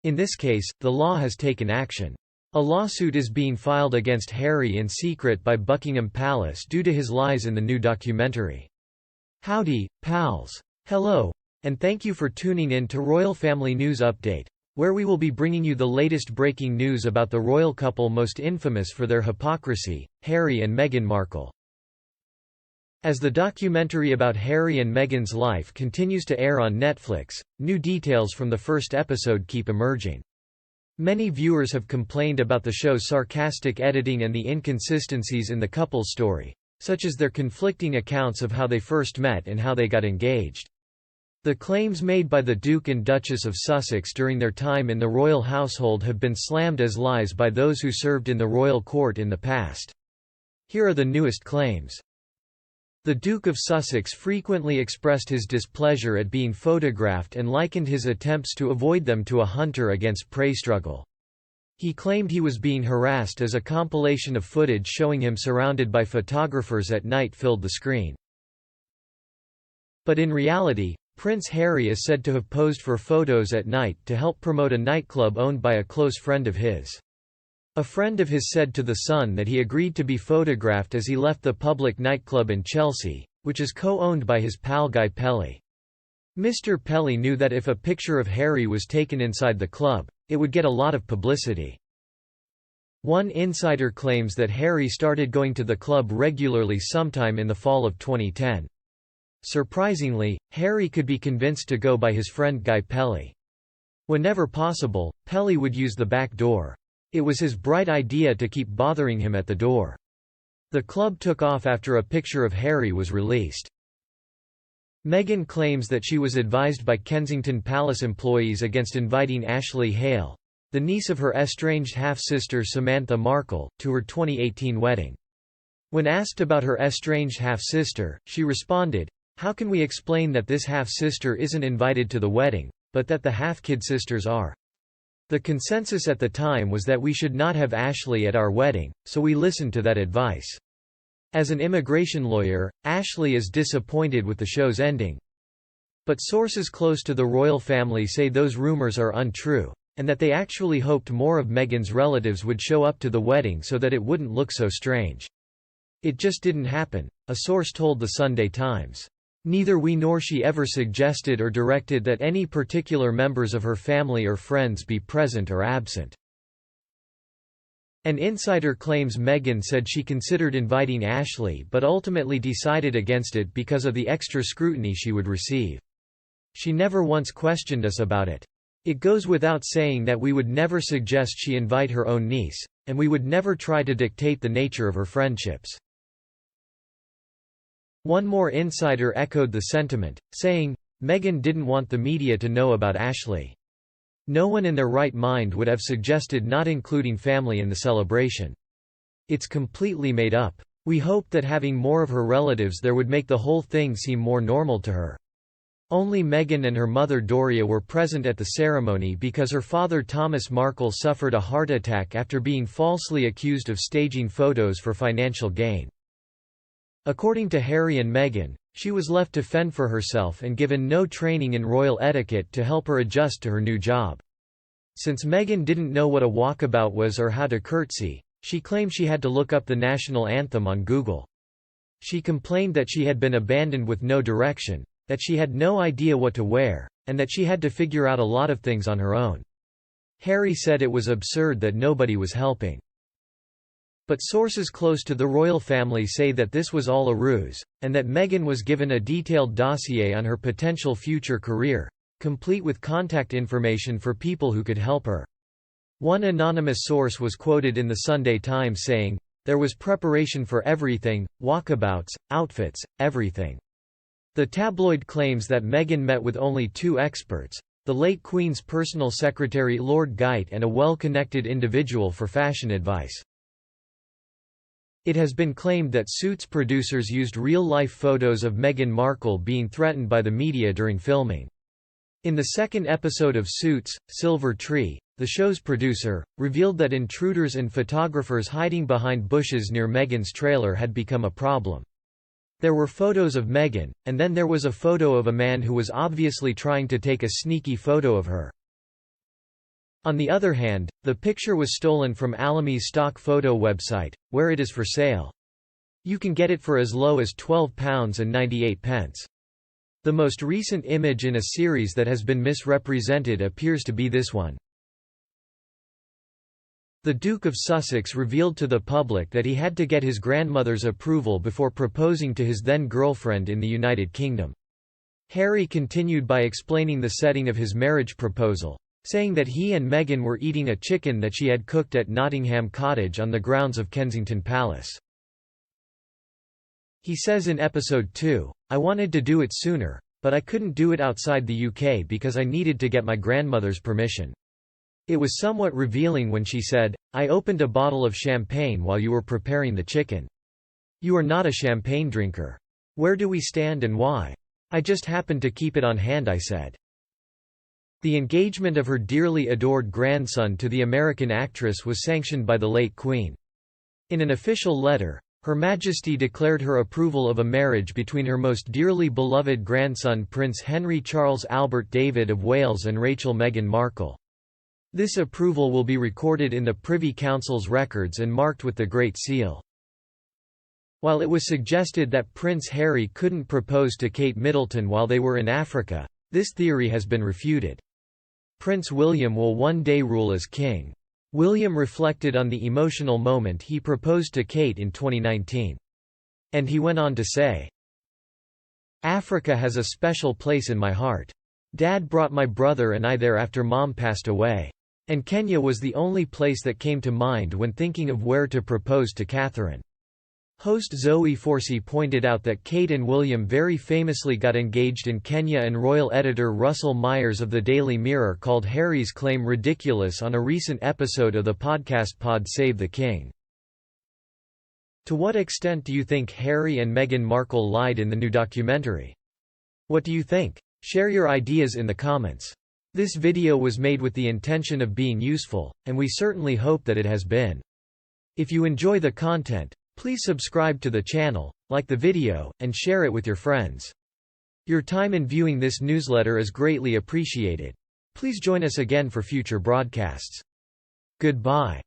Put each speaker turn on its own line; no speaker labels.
In this case, the law has taken action. A lawsuit is being filed against Harry in secret by Buckingham Palace due to his lies in the new documentary. Howdy, pals. Hello. And thank you for tuning in to Royal Family News Update, where we will be bringing you the latest breaking news about the royal couple most infamous for their hypocrisy, Harry and Meghan Markle. As the documentary about Harry and Meghan's life continues to air on Netflix, new details from the first episode keep emerging. Many viewers have complained about the show's sarcastic editing and the inconsistencies in the couple's story, such as their conflicting accounts of how they first met and how they got engaged. The claims made by the Duke and Duchess of Sussex during their time in the royal household have been slammed as lies by those who served in the royal court in the past. Here are the newest claims. The Duke of Sussex frequently expressed his displeasure at being photographed and likened his attempts to avoid them to a hunter against prey struggle. He claimed he was being harassed as a compilation of footage showing him surrounded by photographers at night filled the screen. But in reality, Prince Harry is said to have posed for photos at night to help promote a nightclub owned by a close friend of his. A friend of his said to The Sun that he agreed to be photographed as he left the public nightclub in Chelsea, which is co-owned by his pal Guy Pelly. Mr. Pelly knew that if a picture of Harry was taken inside the club, it would get a lot of publicity. One insider claims that Harry started going to the club regularly sometime in the fall of 2010. Surprisingly, Harry could be convinced to go by his friend Guy Pelly. Whenever possible, Pelly would use the back door. It was his bright idea to keep bothering him at the door. The club took off after a picture of Harry was released. Meghan claims that she was advised by Kensington Palace employees against inviting Ashley Hale, the niece of her estranged half-sister Samantha Markle, to her 2018 wedding. When asked about her estranged half-sister, she responded, "How can we explain that this half-sister isn't invited to the wedding, but that the half-kid sisters are? The consensus at the time was that we should not have Ashley at our wedding, so we listened to that advice." As an immigration lawyer, Ashley is disappointed with the show's ending. But sources close to the royal family say those rumors are untrue, and that they actually hoped more of Meghan's relatives would show up to the wedding so that it wouldn't look so strange. "It just didn't happen," a source told the Sunday Times. "Neither we nor she ever suggested or directed that any particular members of her family or friends be present or absent." An insider claims Meghan said she considered inviting Ashley but ultimately decided against it because of the extra scrutiny she would receive. "She never once questioned us about it. It goes without saying that we would never suggest she invite her own niece, and we would never try to dictate the nature of her friendships." One more insider echoed the sentiment, saying, "Meghan didn't want the media to know about Ashley. No one in their right mind would have suggested not including family in the celebration. It's completely made up. We hoped that having more of her relatives there would make the whole thing seem more normal to her." Only Meghan and her mother Doria were present at the ceremony because her father Thomas Markle suffered a heart attack after being falsely accused of staging photos for financial gain. According to Harry and Meghan, she was left to fend for herself and given no training in royal etiquette to help her adjust to her new job. Since Meghan didn't know what a walkabout was or how to curtsy, she claimed she had to look up the national anthem on Google. She complained that she had been abandoned with no direction, that she had no idea what to wear, and that she had to figure out a lot of things on her own. Harry said it was absurd that nobody was helping. But sources close to the royal family say that this was all a ruse, and that Meghan was given a detailed dossier on her potential future career, complete with contact information for people who could help her. One anonymous source was quoted in the Sunday Times saying, "There was preparation for everything, walkabouts, outfits, everything." The tabloid claims that Meghan met with only two experts, the late Queen's personal secretary Lord Geidt and a well-connected individual for fashion advice. It has been claimed that Suits producers used real-life photos of Meghan Markle being threatened by the media during filming. In the second episode of Suits, Silver Tree, the show's producer, revealed that intruders and photographers hiding behind bushes near Meghan's trailer had become a problem. There were photos of Meghan, and then there was a photo of a man who was obviously trying to take a sneaky photo of her. On the other hand, the picture was stolen from Alame's stock photo website, where it is for sale. You can get it for as low as £12.98. The most recent image in a series that has been misrepresented appears to be this one. The Duke of Sussex revealed to the public that he had to get his grandmother's approval before proposing to his then-girlfriend in the United Kingdom. Harry continued by explaining the setting of his marriage proposal, saying that he and Meghan were eating a chicken that she had cooked at Nottingham Cottage on the grounds of Kensington Palace. He says in episode 2, "I wanted to do it sooner, but I couldn't do it outside the UK because I needed to get my grandmother's permission. It was somewhat revealing when she said, 'I opened a bottle of champagne while you were preparing the chicken. You are not a champagne drinker. Where do we stand and why? I just happened to keep it on hand,' I said." The engagement of her dearly adored grandson to the American actress was sanctioned by the late Queen. In an official letter, Her Majesty declared her approval of a marriage between her most dearly beloved grandson Prince Henry Charles Albert David of Wales and Rachel Meghan Markle. This approval will be recorded in the Privy Council's records and marked with the Great Seal. While it was suggested that Prince Harry couldn't propose to Kate Middleton while they were in Africa, this theory has been refuted. Prince William will one day rule as king. William reflected on the emotional moment he proposed to Kate in 2019. And he went on to say, "Africa has a special place in my heart. Dad brought my brother and I there after Mom passed away. And Kenya was the only place that came to mind when thinking of where to propose to Catherine." Host Zoe Forsey pointed out that Kate and William very famously got engaged in Kenya, and royal editor Russell Myers of the Daily Mirror called Harry's claim ridiculous on a recent episode of the podcast Pod Save the King. To what extent do you think Harry and Meghan Markle lied in the new documentary? What do you think? Share your ideas in the comments. This video was made with the intention of being useful, and we certainly hope that it has been. If you enjoy the content, please subscribe to the channel, like the video, and share it with your friends. Your time in viewing this newsletter is greatly appreciated. Please join us again for future broadcasts. Goodbye.